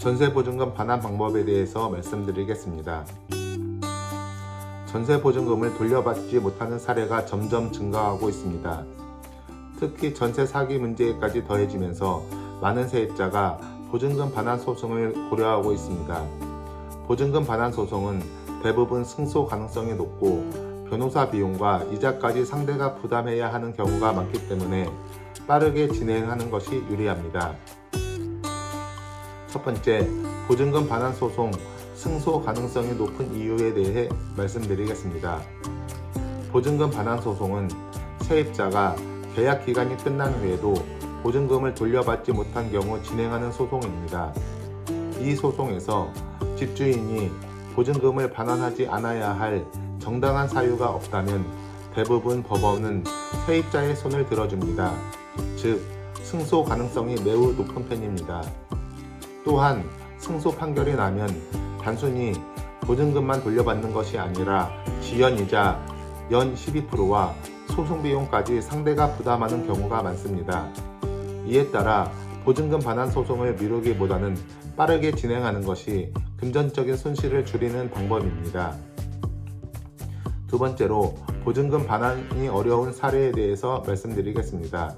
전세보증금 반환 방법에 대해서 말씀드리겠습니다. 전세보증금을 돌려받지 못하는 사례가 점점 증가하고 있습니다. 특히 전세 사기 문제까지 더해지면서 많은 세입자가 보증금 반환 소송을 고려하고 있습니다. 보증금 반환 소송은 대부분 승소 가능성이 높고 변호사 비용과 이자까지 상대가 부담해야 하는 경우가 많기 때문에 빠르게 진행하는 것이 유리합니다. 첫 번째, 보증금 반환 소송 승소 가능성이 높은 이유에 대해 말씀드리겠습니다. 보증금 반환 소송은 세입자가 계약 기간이 끝난 후에도 보증금을 돌려받지 못한 경우 진행하는 소송입니다. 이 소송에서 집주인이 보증금을 반환하지 않아야 할 정당한 사유가 없다면 대부분 법원은 세입자의 손을 들어줍니다. 즉, 승소 가능성이 매우 높은 편입니다. 또한 승소 판결이 나면 단순히 보증금만 돌려받는 것이 아니라 지연이자 연 12%와 소송비용까지 상대가 부담하는 경우가 많습니다. 이에 따라 보증금 반환 소송을 미루기보다는 빠르게 진행하는 것이 금전적인 손실을 줄이는 방법입니다. 두 번째로, 보증금 반환이 어려운 사례에 대해서 말씀드리겠습니다.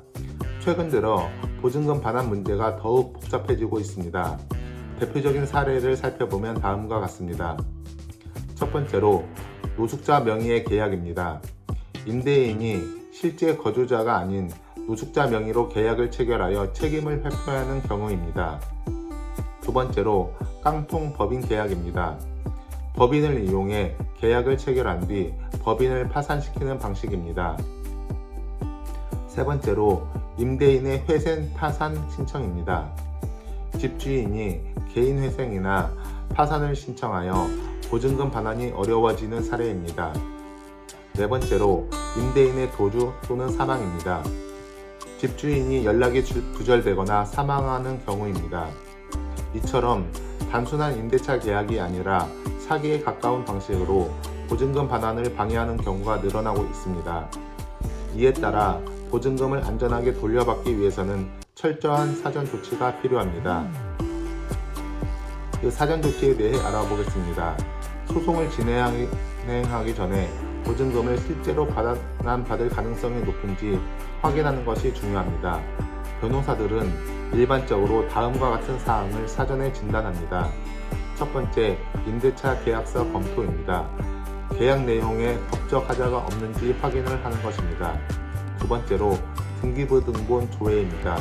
최근 들어 보증금 반환 문제가 더욱 복잡해지고 있습니다. 대표적인 사례를 살펴보면 다음과 같습니다. 첫 번째로, 노숙자 명의의 계약입니다. 임대인이 실제 거주자가 아닌 노숙자 명의로 계약을 체결하여 책임을 회피해야 하는 경우입니다. 두 번째로, 깡통 법인 계약입니다. 법인을 이용해 계약을 체결한 뒤 법인을 파산시키는 방식입니다. 세 번째로, 임대인의 회생 타산 신청입니다. 집주인이 개인회생이나 파산을 신청하여 보증금 반환이 어려워지는 사례입니다. 네 번째로, 임대인의 도주 또는 사망입니다. 집주인이 연락이 두절되거나 사망하는 경우입니다. 이처럼 단순한 임대차 계약이 아니라 사기에 가까운 방식으로 보증금 반환을 방해하는 경우가 늘어나고 있습니다. 이에 따라 보증금을 안전하게 돌려받기 위해서는 철저한 사전 조치가 필요합니다. 그 사전 조치에 대해 알아보겠습니다. 소송을 진행하기 전에 보증금을 실제로 반환받을 가능성이 높은지 확인하는 것이 중요합니다. 변호사들은 일반적으로 다음과 같은 사항을 사전에 진단합니다. 첫 번째, 임대차 계약서 검토입니다. 계약 내용에 법적 하자가 없는지 확인을 하는 것입니다. 두 번째로, 등기부등본 조회입니다.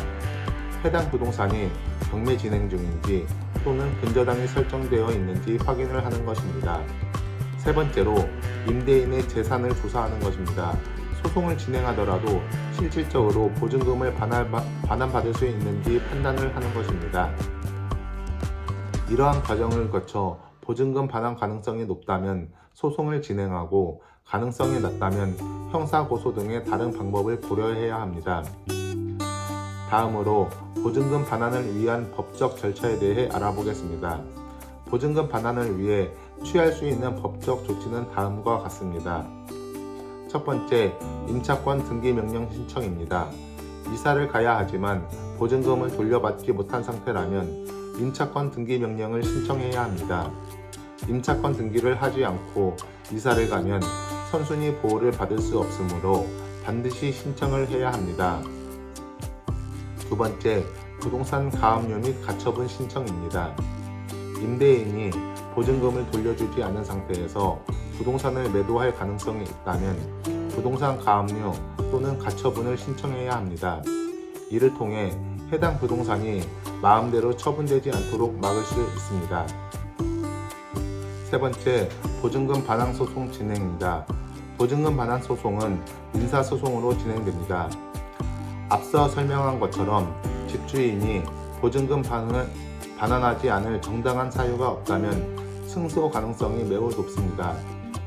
해당 부동산이 경매 진행 중인지 또는 근저당이 설정되어 있는지 확인을 하는 것입니다. 세 번째로, 임대인의 재산을 조사하는 것입니다. 소송을 진행하더라도 실질적으로 보증금을 반환받을 수 있는지 판단을 하는 것입니다. 이러한 과정을 거쳐 보증금 반환 가능성이 높다면 소송을 진행하고 가능성이 낮다면 형사고소 등의 다른 방법을 고려해야 합니다. 다음으로 보증금 반환을 위한 법적 절차에 대해 알아보겠습니다. 보증금 반환을 위해 취할 수 있는 법적 조치는 다음과 같습니다. 첫 번째, 임차권 등기 명령 신청입니다. 이사를 가야 하지만 보증금을 돌려받지 못한 상태라면 임차권 등기 명령을 신청해야 합니다. 임차권 등기를 하지 않고 이사를 가면 선순위 보호를 받을 수 없으므로 반드시 신청을 해야 합니다. 두 번째, 부동산 가압류 및 가처분 신청입니다. 임대인이 보증금을 돌려주지 않은 상태에서 부동산을 매도할 가능성이 있다면 부동산 가압류 또는 가처분을 신청해야 합니다. 이를 통해 해당 부동산이 마음대로 처분되지 않도록 막을 수 있습니다. 세 번째, 보증금 반환 소송 진행입니다. 보증금 반환 소송은 민사소송으로 진행됩니다. 앞서 설명한 것처럼 집주인이 보증금 반환하지 않을 정당한 사유가 없다면 승소 가능성이 매우 높습니다.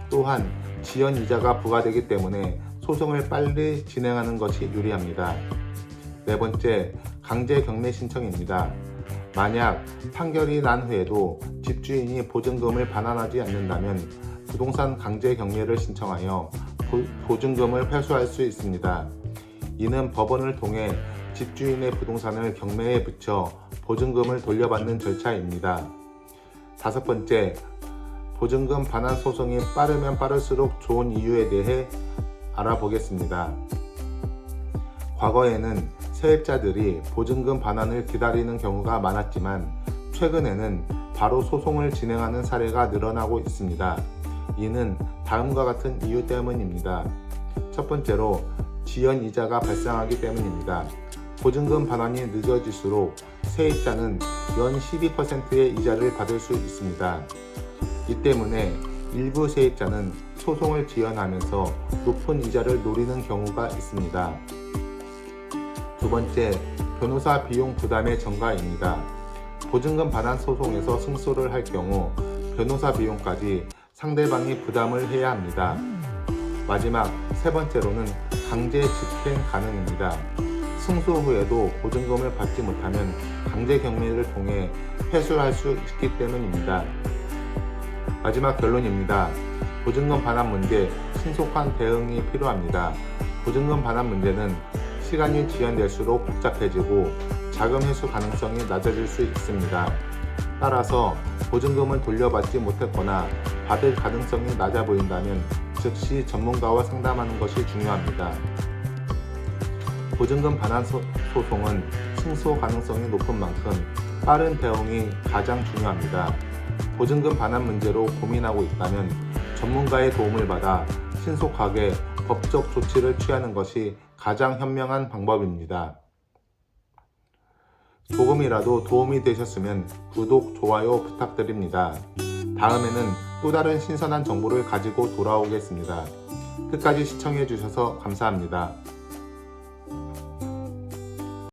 또한 지연 이자가 부과되기 때문에 소송을 빨리 진행하는 것이 유리합니다. 네 번째, 강제 경매 신청입니다. 만약 판결이 난 후에도 집주인이 보증금을 반환하지 않는다면 부동산 강제 경매를 신청하여 보증금을 회수할 수 있습니다. 이는 법원을 통해 집주인의 부동산을 경매에 붙여 보증금을 돌려받는 절차입니다. 5번째, 보증금 반환 소송이 빠르면 빠를수록 좋은 이유에 대해 알아보겠습니다. 과거에는 세입자들이 보증금 반환을 기다리는 경우가 많았지만 최근에는 바로 소송을 진행하는 사례가 늘어나고 있습니다. 이는 다음과 같은 이유 때문입니다. 첫 번째로 지연 이자가 발생하기 때문입니다. 보증금 반환이 늦어질수록 세입자는 연 12%의 이자를 받을 수 있습니다. 이 때문에 일부 세입자는 소송을 지연하면서 높은 이자를 노리는 경우가 있습니다. 두 번째, 변호사 비용 부담의 증가입니다. 보증금 반환 소송에서 승소를 할 경우 변호사 비용까지 상대방이 부담을 해야 합니다. 마지막 세 번째로는 강제 집행 가능입니다. 승소 후에도 보증금을 받지 못하면 강제 경매를 통해 회수할 수 있기 때문입니다. 마지막 결론입니다. 보증금 반환 문제 신속한 대응이 필요합니다. 보증금 반환 문제는 시간이 지연될수록 복잡해지고 자금 회수 가능성이 낮아질 수 있습니다. 따라서 보증금을 돌려받지 못했거나 받을 가능성이 낮아 보인다면 즉시 전문가와 상담하는 것이 중요합니다. 보증금 반환 소송은 승소 가능성이 높은 만큼 빠른 대응이 가장 중요합니다. 보증금 반환 문제로 고민하고 있다면 전문가의 도움을 받아 신속하게 법적 조치를 취하는 것이 가장 현명한 방법입니다. 조금이라도 도움이 되셨으면 구독, 좋아요 부탁드립니다. 다음에는 또 다른 신선한 정보를 가지고 돌아오겠습니다. 끝까지 시청해 주셔서 감사합니다.